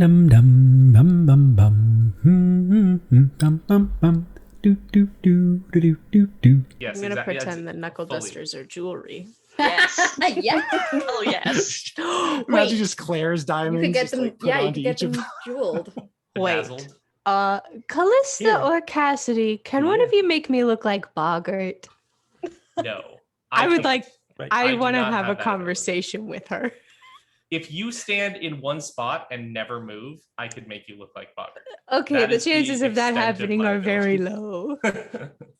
dum dum bum bum bum bum bum bum do do do do do do. Yes, I'm gonna exactly. pretend that knuckle fully. dusters are jewelry. Yes. Yeah. Oh yes. Imagine just Claire's diamonds. You could get just, them. like, put Yeah, you onto could get each of them jeweled. Wait. Bedazzled. Callista Here. or Cassidy, can one of you make me look like Boggart? No. I would can't. like. Right. I I do want to not have a have that ability. conversation with her. If you stand in one spot and never move, I could make you look like Boggart. Okay, That the is the chances of that extent of happening my are very ability. low.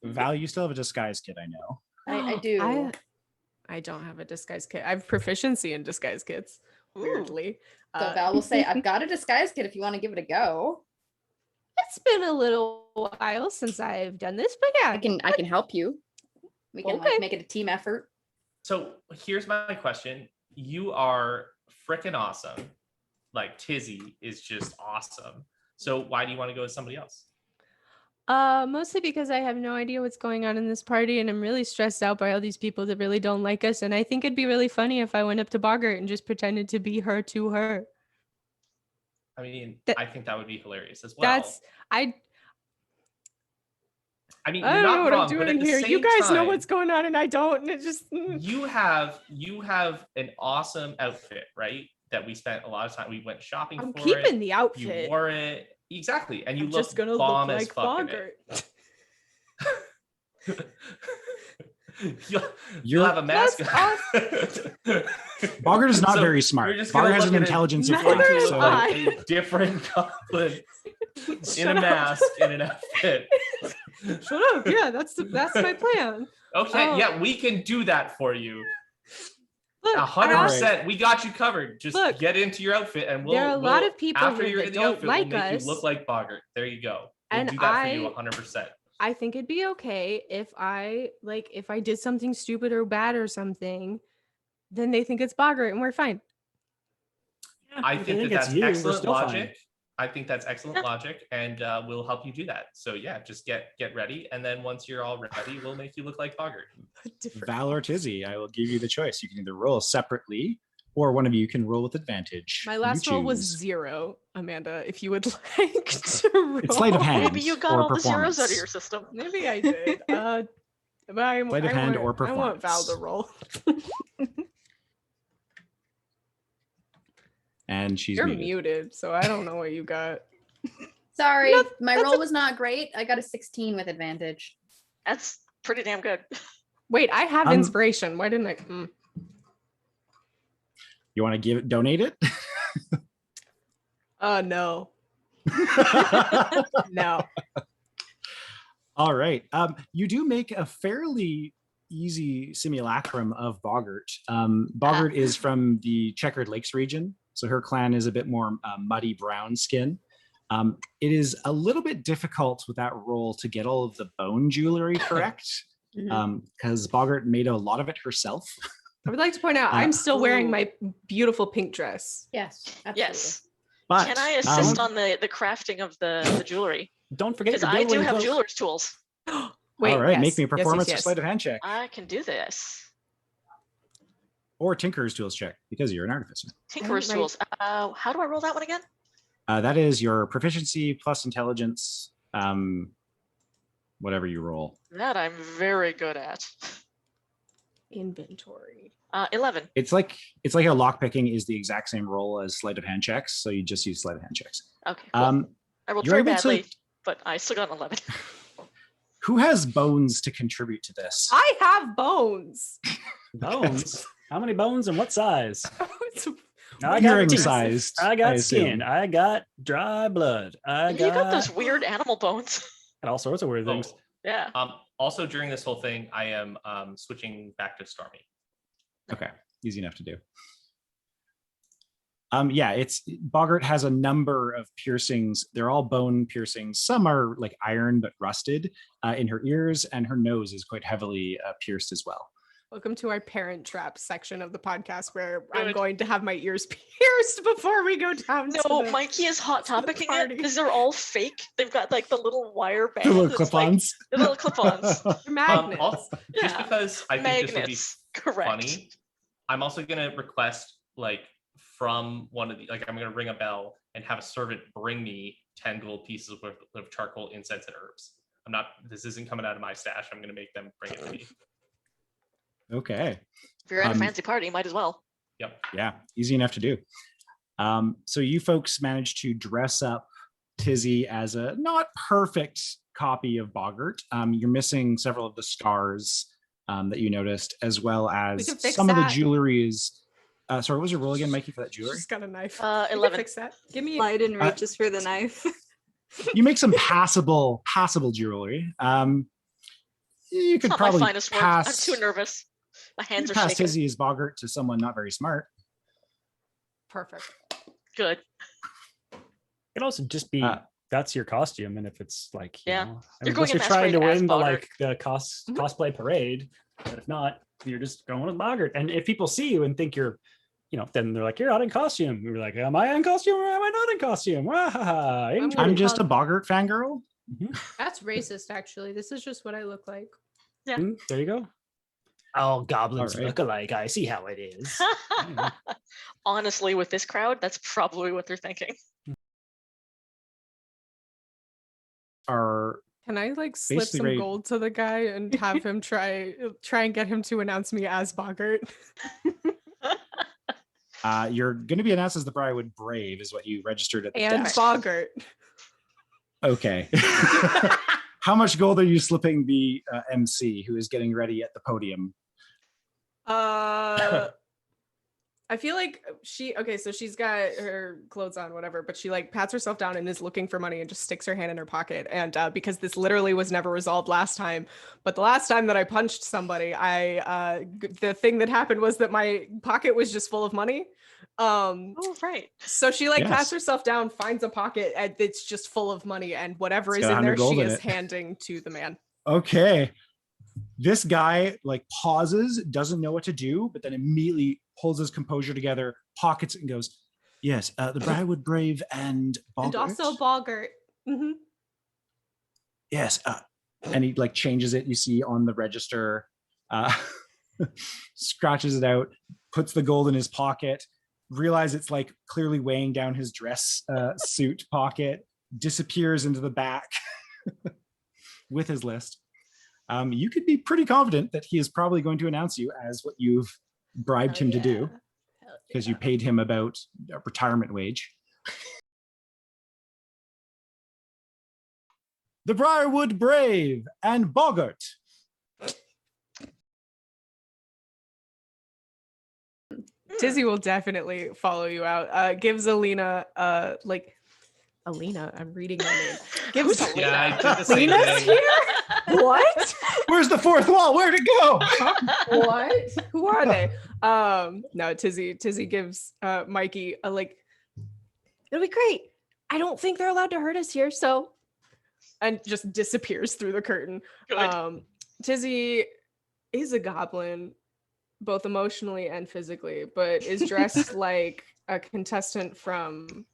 Val, you still have a disguise kit, I know. I do. I don't have a disguise kit. I have proficiency in disguise kits. Weirdly, So Val will say, "I've got a disguise kit if you want to give it a go. it's been a little while since I've done this, but yeah, I can help you. We can Okay. like make it a team effort." So here's my question. You are freaking awesome. Like Tizzy is just awesome. So why do you want to go with somebody else? Mostly because I have no idea what's going on in this party, and I'm really stressed out by all these people that really don't like us. And I think it'd be really funny if I went up to Boggart and just pretended to be her to her. I mean, That- I think that would be hilarious as well. I mean, I you're don't not know what wrong, I'm but doing at the here. same You guys know time, what's going on, and I don't. And it just you have an awesome outfit, right? That we spent a lot of time. We went shopping I'm for keeping it. the You outfit. wore it exactly, and you I'm look just gonna look bomb as like fuck in it. Boggart. You'll have a mask. Boggart is not So very smart. you're just gonna Boggart has look an at it intelligence of Neither 5. am So I. a different goblin in Shut a up. mask in an outfit. Shut up. Yeah, that's my plan. Okay, Oh. yeah, we can do that for you. Look, 100%. We got you covered. Just Look, get into your outfit, and there are a lot we'll- of people after here you're that in the don't outfit, like we'll make us. you look like Boggart. There you go. We'll And do that for you 100%. I think it'd be okay if I did something stupid or bad or something, then they think it's Boggart and we're fine. I If think you that it's that's you, we're excellent still fine. logic. I think that's excellent logic, and we'll help you do that. So yeah, just get ready, and then once you're all ready, we'll make you look like Boggart. Val or Tizzy, I will give you the choice. You can either roll separately, or one of you can roll with advantage. My You last roll was choose. 0, Amanda. If you would like to roll. It's sleight of hand. Maybe you got or all the zeros out of performance. your system. Maybe I did. But Sleight of hand or I want Val to performance. roll. And she's You're muted. muted, so I don't know what you got. Sorry, No, my that's roll was not great. I got a 16 with advantage. That's pretty damn good. Wait, I have Um, inspiration. Why didn't I? You want to donate it? No. No. All right. You do make a fairly easy simulacrum of Boggart. Boggart is from the Checkered Lakes region, so her clan is a bit more muddy brown skin. It is a little bit difficult with that roll to get all of the bone jewelry correct, because Boggart made a lot of it herself. I would like to point out I'm still wearing my beautiful pink dress. Yes, absolutely. Yes. But Can I assist on the crafting of the jewelry? Don't forget Because your I do building have clothes. jeweler's tools. Wait, all right, yes, make me a yes, performance yes, or yes. sleight of hand check, I can do this. or Tinker's tools check because you're an artificer. Tinkerer's right. tools. How do I roll that one again? That is your proficiency plus intelligence, whatever you roll. That I'm very good at. Inventory. 11. It's like how lockpicking is the exact same roll as sleight of hand checks, so you just use sleight of hand checks. Okay. Cool. I rolled you're very able to- badly, but I still got an 11. Who has bones to contribute to this? I have bones. Bones. How many bones and what size? I Hearing teeth. sized. I got assume. skin. I got dry blood. I You got, got those weird animal bones. all sorts of weird things. Yeah. Also, during this whole thing, I am switching back to Stormy. Okay, easy enough to do. Yeah, it's Boggart has a number of piercings. They're all bone piercings. Some are like iron but rusted in her ears, and her nose is quite heavily pierced as well. Welcome to our parent trap section of the podcast where I'm Good. going to have my ears pierced before we go down to No, the... Mikey is hot to the topicing it party. because they're all fake. They've got like the little wire bands. The little that's, like, clip-ons. the little clip-ons. magnets. Just Yeah. because I think this would be Magnets. Correct. funny, I'm also gonna request like from one of the, like I'm going to ring a bell and have a servant bring me 10 gold pieces worth of charcoal, incense, and herbs. This isn't coming out of my stash. I'm going to make them bring it to me. Okay. If you're at a fancy party, you might as well. Yep. Yeah, easy enough to do. So you folks managed to dress up Tizzy as a not perfect copy of Boggart. You're missing several of the stars that you noticed, as well as some of the jewelry is. Sorry, what was your roll again, Mikey, for that jewelry? She's got a knife. 11. Fix that. Give me. Biden reaches for the knife. You make some passable jewelry. You could It's not probably my finest work. pass. I'm too nervous. My hands are pass shaking. Tizzy as Boggart to someone not very smart. Perfect. Good. It could also just be that's your costume, and if it's like Yeah. I You're mean, going unless in you're trying to masquerade as win the Boggart. like the cosplay parade, but if not, you're just going with Boggart. And if people see you and think you're, then they're like, you're not in costume. You're like, am I in costume or am I not in costume? I'm just a Boggart fangirl. That's racist, actually. This is just what I look like. There you go. Oh, goblins All right. look alike. I see how it is. Honestly, with this crowd, that's probably what they're thinking. Can I like slip basically some ready- gold to the guy and have him try and get him to announce me as Boggart? You're going to be announced as the Briarwood Brave, is what you registered at the And desk. Boggart. Okay. How much gold are you slipping the MC who is getting ready at the podium? I feel like so she's got her clothes on, whatever, but she like pats herself down and is looking for money and just sticks her hand in her pocket. And because this literally was never resolved last time, but the last time that I punched somebody, the thing that happened was that my pocket was just full of money. Oh, right. So she like Yes. pats herself down, finds a pocket, and it's just full of money, and whatever It's is got in there, 100 gold she in is it. handing to the man. Okay. This guy like pauses, doesn't know what to do, but then immediately pulls his composure together, pockets it, and goes, yes, the Briarwood Brave and Boggart. And also Boggart. Mhm. Yes. And he like changes it, you see on the register, scratches it out, puts the gold in his pocket, realize it's like clearly weighing down his dress suit pocket, disappears into the back with his list. You could be pretty confident that he is probably going to announce you as what you've bribed him to do, because you paid him about a retirement wage. The Briarwood Brave and Boggart. Tizzy will definitely follow you out. Gives Alina, Alina, I'm reading her name. Gives Yeah, I did the same Alina's thing. here? What? Where's the fourth wall? Where'd it go? What? Who are they? No, Tizzy gives Mikey a like, it'll be great. I don't think they're allowed to hurt us here, so, and just disappears through the curtain. Good. Tizzy is a goblin, both emotionally and physically, but is dressed like a contestant from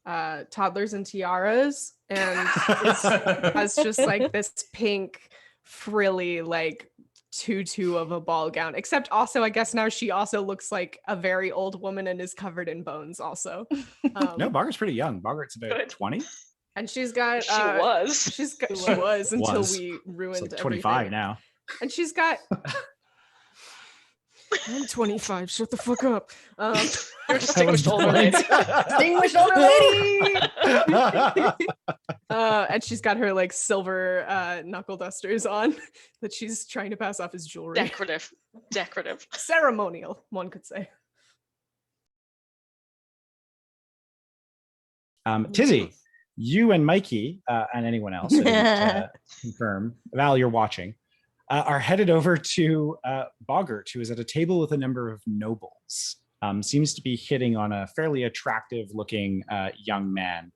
Toddlers and Tiaras, and has just like this pink frilly like tutu of a ball gown, except also I guess now she also looks like a very old woman and is covered in bones also. No, Boggart's pretty young. Boggart's about Good. 20. And she's got She was. she was until Was. we ruined So 25 everything. now. And she's got I'm 25, shut the fuck up. You're a distinguished older lady. Distinguished older lady. And she's got her like silver knuckle dusters on that she's trying to pass off as jewelry. Decorative. Decorative. Ceremonial, one could say. Tizzy, you and Mikey and anyone else who didn't confirm, Val, you're watching, are headed over to Boggart, who is at a table with a number of nobles. Seems to be hitting on a fairly attractive looking young man,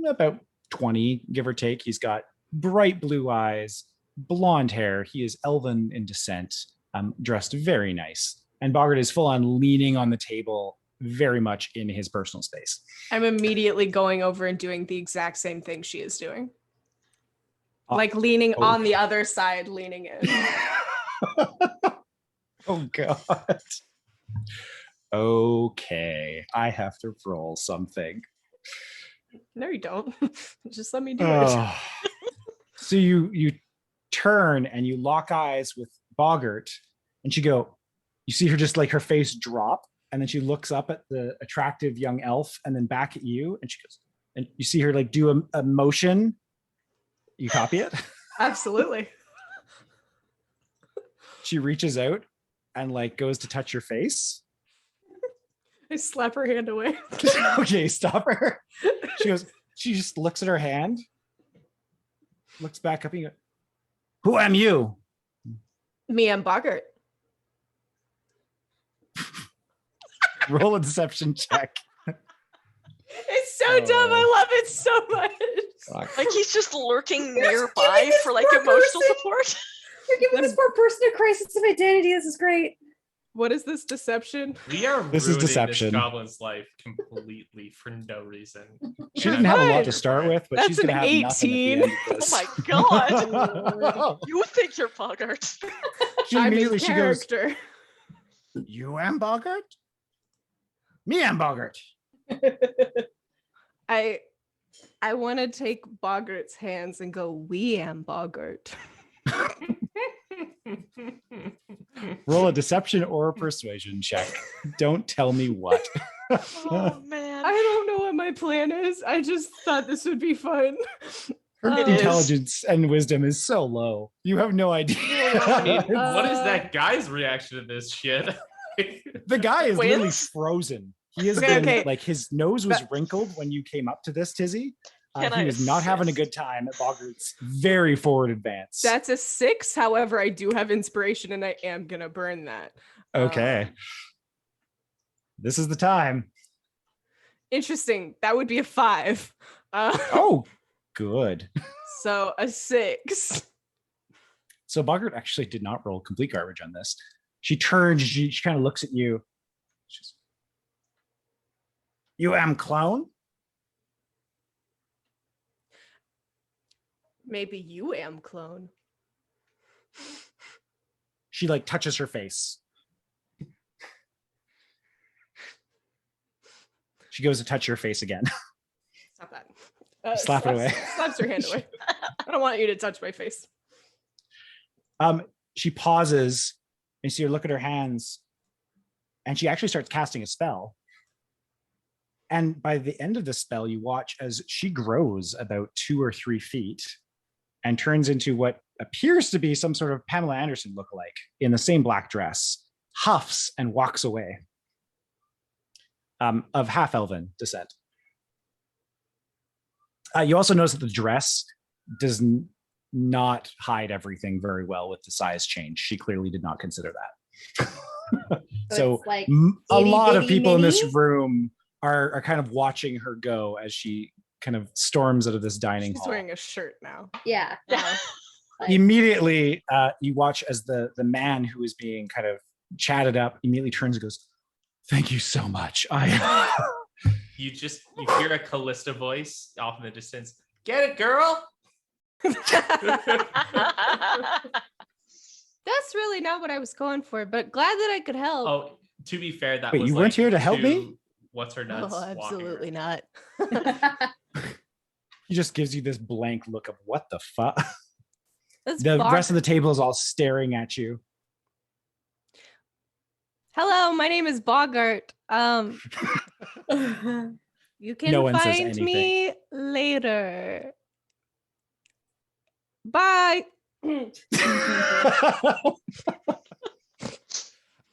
about 20, give or take. He's got bright blue eyes, blonde hair. He is elven in descent, dressed very nice. And Boggart is full on leaning on the table, very much in his personal space. I'm immediately going over and doing the exact same thing she is doing. Like leaning on the other side, leaning in. Oh God. Okay, I have to roll something. No, you don't. Just let me do it. Oh. So you turn and you lock eyes with Boggart, and you see her just like her face drop, and then she looks up at the attractive young elf and then back at you, and she goes, and you see her like do a motion. You copy it? Absolutely. She reaches out and like goes to touch your face. I slap her hand away. Okay, stop her. She just looks at her hand, looks back up, and you go, who am you? Me and Boggart. Roll a deception check. It's so dumb. I love it so much. Like he's just lurking You're nearby giving this for like poor emotional person- support. You're giving this poor person a crisis of identity. This is great. What is this deception? We are This is ruining deception. this goblin's life completely for no reason. She didn't have a lot to Good. start with, but That's she's gonna an have nothing at the end of Oh this. my god. You think you're Boggart. She I'm in immediately she goes, character. "You am Boggart? Me am Boggart." I want to take Boggart's hands and go, we am Boggart. Roll a deception or a persuasion check. Don't tell me what. Oh man. I don't know what my plan is. I just thought this would be fun. Her It is. intelligence and wisdom is so low. You have no idea. I mean, what is Uh, that guy's reaction to this shit? The guy is literally Wins? frozen. He has Okay, been okay. like his nose was wrinkled when you came up to this, Tizzy. Can He I was not having a assist? good time at Boggart's very forward advance. That's a 6. However, I do have inspiration and I am going to burn that. okay. This is the time. Interesting. That would be a 5. Oh, good. So a 6. So Boggart actually did not roll complete garbage on this. She turns, she kind of looks at you. She's, you am clown? Maybe you am clone. She like touches her face. She goes to touch your face again. Stop that. Slap it away. Slaps her hand away. I don't want you to touch my face. She pauses and you see her look at her hands, and she actually starts casting a spell. And by the end of the spell, you watch as she grows about 2 or 3 feet and turns into what appears to be some sort of Pamela Anderson lookalike in the same black dress, huffs and walks away, of half elven descent. You also notice that the dress does not hide everything very well with the size change. She clearly did not consider that. So it's like a itty lot of bitty people in this mini? room are kind of watching her go as she kind of storms out of this dining She's hall. wearing a shirt now. Yeah. Yeah. Like, Immediately, you watch as the man who is being kind of chatted up immediately turns and goes, "Thank you so much. You hear a Callista voice off in the distance. Get it, girl? That's really not what I was going for, but glad that I could help. Oh, to be fair, that Wait, was you weren't like here to help me? two What's her nuts? Oh, walking absolutely around. not. He just gives you this blank look of what the fuck. That's The Bog- rest of the table is all staring at you. Hello, my name is Boggart. You can No one says find anything. me later. Bye.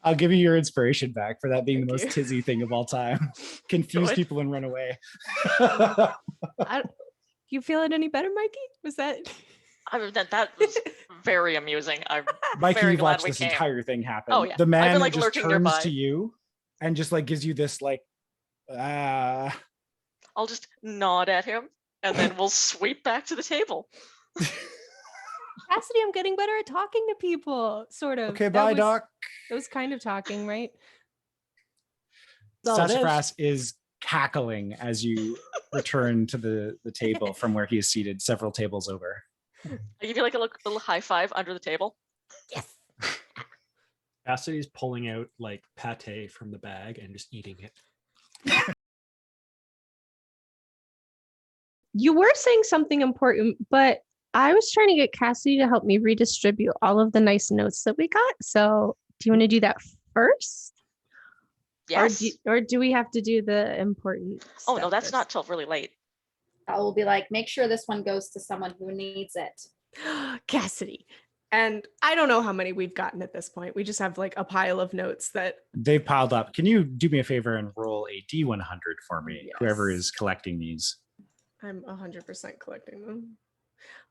I'll give you your inspiration back for that being the Thank most you. tizzy thing of all time. Confuse Good. people and run away. You feeling any better, Mikey? Was that? I mean, that was very amusing. I'm Mikey, very you've glad watched we this came. entire thing happen. Oh, yeah. The I've man been, like, just lurking turns nearby. to you and just like gives you this like, I'll just nod at him and then we'll sweep back to the table. Cassidy, I'm getting better at talking to people, sort of. okay, That bye, was- doc. That was kind of talking, right? Oh, it is. Sassafras is cackling as you return to the table from where he is seated several tables over. I give you like a little high five under the table. Yes. Cassidy's pulling out like pate from the bag and just eating it. You were saying something important, but I was trying to get Cassidy to help me redistribute all of the nice notes that we got. So do you want to do that first? Yes. Or do we have to do the important Oh, stuff no, that's first? not till really late. I will be like, make sure this one goes to someone who needs it. Cassidy. And I don't know how many we've gotten at this point. We just have like a pile of notes that They've piled up. Can you do me a favor and roll a D100 for me? Yes. Whoever is collecting these. I'm 100% collecting them.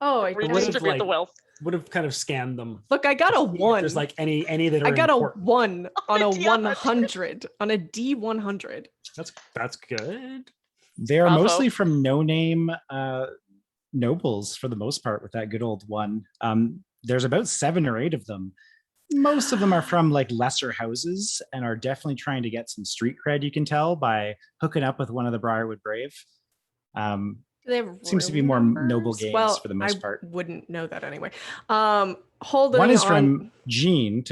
Oh, I Redistribute the wealth. Would have kind of scanned them. look, I got a If 1. There's like any that are I got important. a 1 on a D100. 100, on a D100. That's good. They are Bravo. mostly from no-name nobles for the most part with that good old one. There's about 7 or 8 of them. Most of them are from like lesser houses and are definitely trying to get some street cred, you can tell, by hooking up with one of the Briarwood Brave. Do they have Seems to be room more numbers? noble games well, for the most I part. wouldn't know that anyway. Holding One is on. from Jean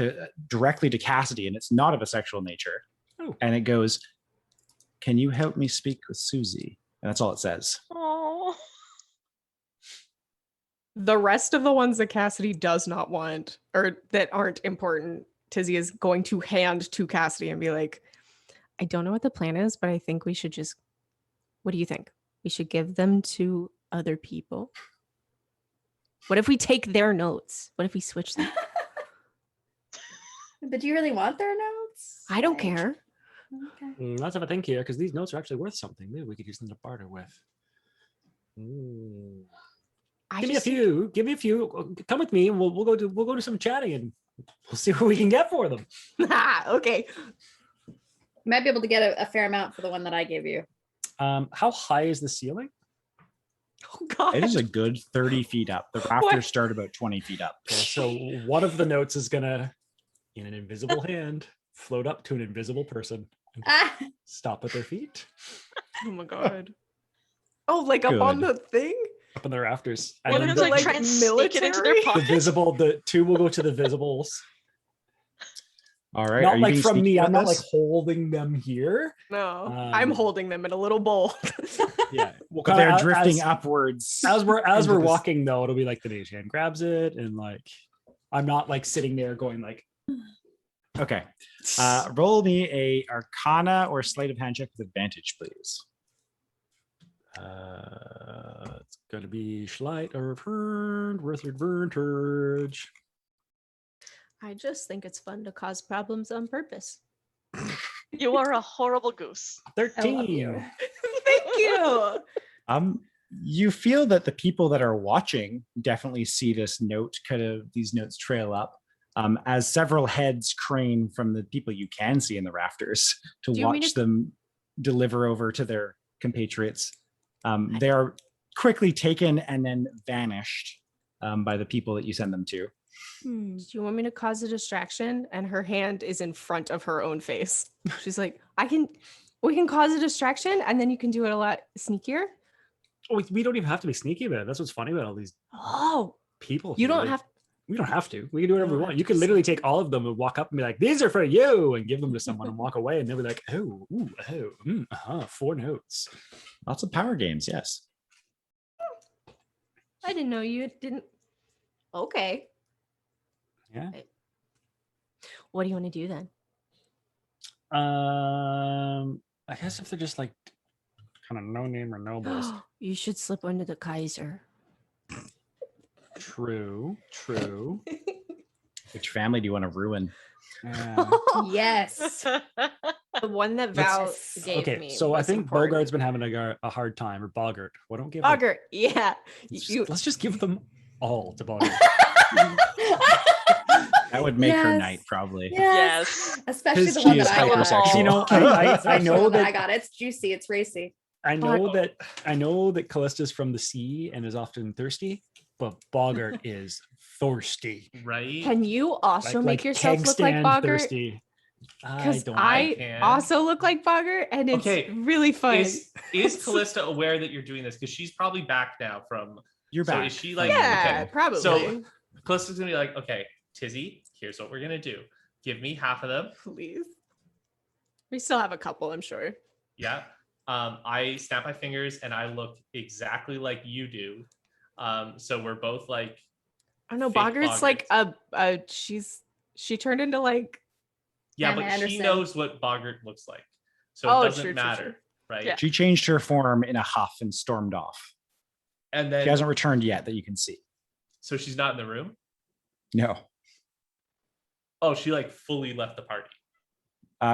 directly to Cassidy, and it's not of a sexual nature. Oh. And it goes, "Can you help me speak with Susie?" And that's all it says. Oh, The rest of the ones that Cassidy does not want or that aren't important, Tizzy is going to hand to Cassidy and be like, I don't know what the plan is, but I think we should just, what do you think? We should give them to other people. What if we take their notes? What if we switch them? But do you really want their notes? I don't Like, care. Okay. Let's have a think here, because these notes are actually worth something. Maybe we could use them to barter with. Ooh. I Give me a just- few. Give me a few. Come with me, and we'll go do some chatting, and we'll see what we can get for them. Okay. You might be able to get a fair amount for the one that I gave you. How high is the ceiling? Oh God. It is a good 30 feet up. The rafters start about 20 feet up. Okay, so one of the notes is gonna, in an invisible hand, float up to an invisible person and Ah, stop at their feet, Oh my God. Oh, like up on Good. the thing? up in the rafters. one And of then them's the, like like trying to sneak it into their military? the pocket. visible, the 2 will go to the visibles. All right. are Not you like being from sneaky me. I'm about not like this? holding them here. No, I'm holding them in a little bowl. Yeah, well, But they're kinda drifting upwards. As we're into this- walking, though, it'll be like the mage hand grabs it, and like I'm not like sitting there going like, Okay. Roll me a Arcana or Sleight of Hand check with advantage, please. it's gonna be Schleight or worth advantage. I just think it's fun to cause problems on purpose. You are a horrible goose. I love 13. you. Thank you. You feel that the people that are watching definitely see this note, these notes trail up, as several heads crane from the people you can see in the rafters to Do you want me watch to- them deliver over to their compatriots. They are quickly taken and then vanished by the people that you send them to. Do you want me to cause a distraction? And her hand is in front of her own face. She's like, we can cause a distraction and then you can do it a lot sneakier. Oh, we don't even have to be sneaky about it. That's what's funny about all these Oh, people. you here. don't have We don't have to. We can do whatever we don't want. have You to can be literally take all of them and walk up and be like, "These are for you," and give them to someone and walk away, and they'll be like, "Oh, ooh, oh, 4 notes." Lots of power games, yes. I didn't know you didn't. okay. Yeah. What do you want to do then? I guess if they're just like kind of no name or nobles. You should slip under the Kaiser. True. Which family do you want to ruin? Yeah. Yes. The one that Val Yes. gave Okay, me. so I was think important. Bogart's been having a hard time, or Boggart. Why don't give? like, Boggart, yeah. let's just give them all to Boggart. That would make her Yes. night, probably. Yes. Especially Because the she one is that I got. hypersexual. You know, I Especially know the one that I got. It's juicy. It's racy. I know that Callista's from the sea and is often thirsty, but Boggart is thirsty. Right? Can you also make yourself keg look like stand Boggart? thirsty. Because don't I can. also look like Boggart, and it's Okay, really fun. Is Callista aware that you're doing this? Because she's probably back now from. You're So back. is she like? yeah, okay. probably. So Callista's gonna be like, okay, Tizzy, here's what we're gonna do. Give me half of them. Please. We still have a couple, I'm sure. Yeah. I snap my fingers and I look exactly like you do. So we're both like. I don't know. fake Boggart's like she turned into like. Yeah, Pam but she Anderson. knows what Boggart looks like, so Oh, it doesn't true, matter, right? Yeah. She changed her form in a huff and stormed off. And then She hasn't returned yet that you can see. so she's not in the room. No. Oh, she like fully left the party.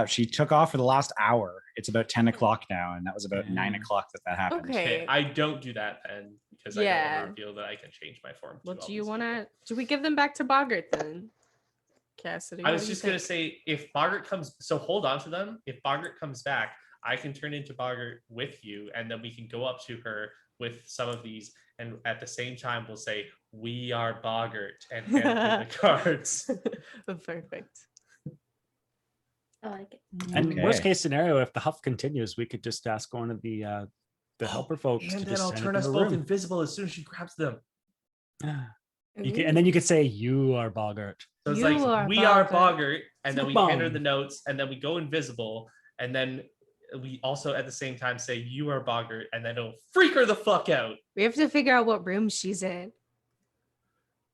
She took off for the last hour. It's about 10 o'clock now, and that was about 9 Damn. o'clock that happened. Okay. I don't do that then because I don't Yeah. want to reveal that I can change my form. Well, to all do you these want people. to? Do we give them back to Boggart then? Cassidy. I what was do you just gonna think? say if Boggart comes, so hold on to them. If Boggart comes back, I can turn into Boggart with you, and then we can go up to her with some of these, and at the same time we'll say we are Boggart and hand her the cards. Perfect. I like it. And Okay. worst case scenario, if the huff continues, we could just ask one of the helper folks And to then just I'll send it turn to us the both room. invisible as soon as she grabs them. And then you could say you are Boggart. So it's You like are we are Boggart. Boggart, and then we hand her Boom. the notes, and then we go invisible, and then we also at the same time say you are Boggart, and then it'll freak her the fuck out. We have to figure out what room she's in.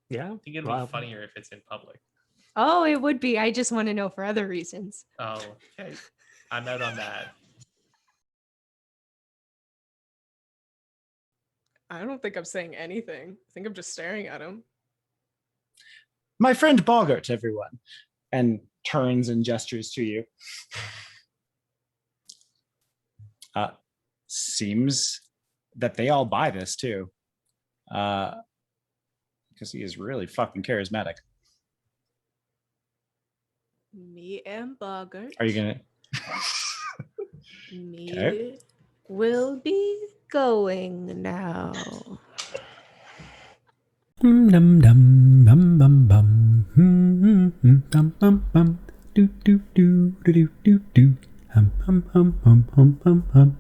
Yeah. I think it'd Wow. be funnier if it's in public. Oh, it would be. I just want to know for other reasons. Oh, okay. I'm out on that. I don't think I'm saying anything. I think I'm just staring at him. My friend Boggart, everyone. And turns and gestures to you. Seems that they all buy this too. Because he is really fucking charismatic. Me and Boggart. Are you gonna Me Okay. will be going now. Dum dum bum bum bum. Bum bum bum. Do do do do do do do. Hum hum hum hum hum hum hum.